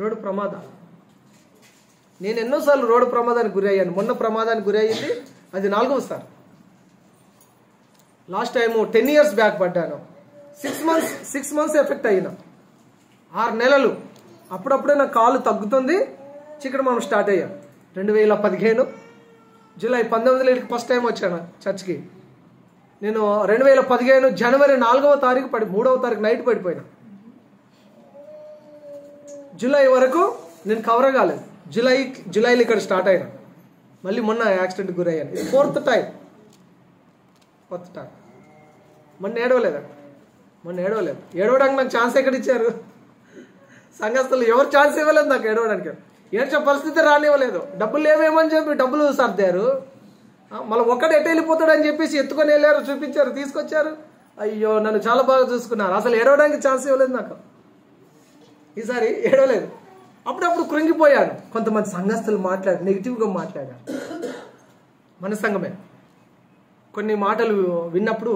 రోడ్డు ప్రమాదాలు. నేను ఎన్నోసార్లు రోడ్డు ప్రమాదానికి గురి అయ్యాను. మొన్న ప్రమాదానికి గురి అయ్యింది, అది 4వసారి. లాస్ట్ టైము 10 years బ్యాక్ పడ్డాను. 6 months ఎఫెక్ట్ అయినా, 6 నెలలు. అప్పుడప్పుడే నా కాలు తగ్గుతుంది, చీకటి మనం స్టార్ట్ అయ్యాం. 2015 జూలై 19 ఫస్ట్ టైం వచ్చాను చర్చ్కి. నేను 2015 జనవరి 4వ తారీఖు 3వ తారీఖు నైట్ పడిపోయినా. జూలై వరకు నేను కవర్ కాలేదు. జూలైలో ఇక్కడ స్టార్ట్ అయినా, మళ్ళీ మొన్న యాక్సిడెంట్ గురయ్యాను. ఇది 4th టైం. మొన్న ఏడవలేదు. ఏడవడానికి నాకు ఛాన్స్ ఎక్కడ ఇచ్చారు? సంఘస్థులు ఎవరు ఛాన్స్ ఇవ్వలేదు నాకు ఏడవడానికి. ఏడ్చే పరిస్థితి రానివ్వలేదు. డబ్బులు లేవేమని చెప్పి డబ్బులు సర్దారు. మళ్ళీ ఒక్కడు ఎట్ట వెళ్ళిపోతాడని చెప్పేసి ఎత్తుకొని వెళ్ళారు, చూపించారు, తీసుకొచ్చారు. అయ్యో నన్ను చాలా బాగా చూసుకున్నారు. అసలు ఏడవడానికి ఛాన్స్ ఇవ్వలేదు నాకు. ఈసారి ఏడవలేదు. అప్పుడప్పుడు కృంగిపోయాను. కొంతమంది సంఘస్థులు నెగిటివ్గా మాట్లాడారు. మన సంఘమే కొన్ని మాటలు విన్నప్పుడు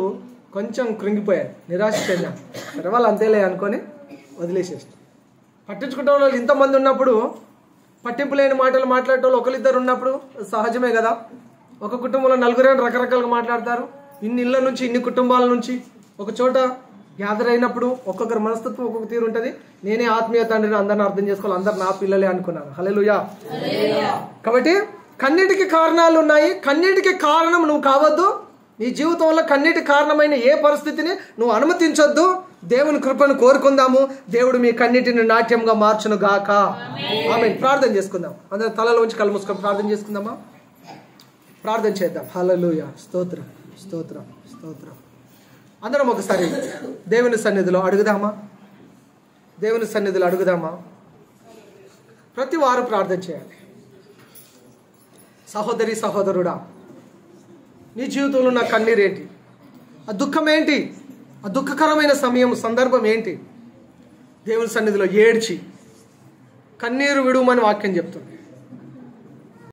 కొంచెం కృంగిపోయాను, నిరాశ చెందాను. సరే వాళ్ళు అంతేలే అనుకొని వదిలేసేసి, పట్టించుకుంటే వాళ్ళు ఇంతమంది ఉన్నప్పుడు పట్టింపు లేని మాటలు మాట్లాడేటోళ్ళు 1-2 ఉన్నప్పుడు సహజమే కదా. ఒక కుటుంబంలో 4 రకరకాలుగా మాట్లాడతారు. ఇన్ని ఇళ్ళ నుంచి, ఇన్ని కుటుంబాల నుంచి ఒక చోట గ్యాదర్ అయినప్పుడు ఒక్కొక్కరి మనస్తత్వం ఒక్కొక్క తీరు ఉంటుంది. నేనే ఆత్మీయ తండ్రిని అందరిని అర్థం చేసుకోవాలి, అందరు నా పిల్లలే అనుకున్నాను. హల్లెలూయా. కాబట్టి కన్నీటికి కారణాలు ఉన్నాయి. కన్నీటికి కారణం నువ్వు కావద్దు. నీ జీవితంలో కన్నీటి కారణమైన ఏ పరిస్థితిని నువ్వు అనుమతించొద్దు. దేవుని కృపను కోరుకుందాము. దేవుడు మీ కన్నీటిని నాట్యంగా మార్చును గాక. ఆమేన్. ప్రార్థన చేసుకుందాం. అందరం తలలో ఉంచి కళ్ళు మూసుకొని ప్రార్థన చేసుకుందామా? ప్రార్థన చేద్దాం. హల్లెలూయా. స్తోత్రం, స్తోత్రం, స్తోత్రం. అందరం ఒకసారి దేవుని సన్నిధిలో అడుగుదామా? దేవుని సన్నిధిలో అడుగుదామా? ప్రతి వారు ప్రార్థన చేయాలి. సహోదరి సహోదరుడా, నీ జీవితంలో నా కన్నీరేంటి? ఆ దుఃఖం ఏంటి? ఆ దుఃఖకరమైన సమయం సందర్భం ఏంటి? దేవుని సన్నిధిలో ఏడ్చి కన్నీరు విడుమని వాక్యం చెప్తుంది.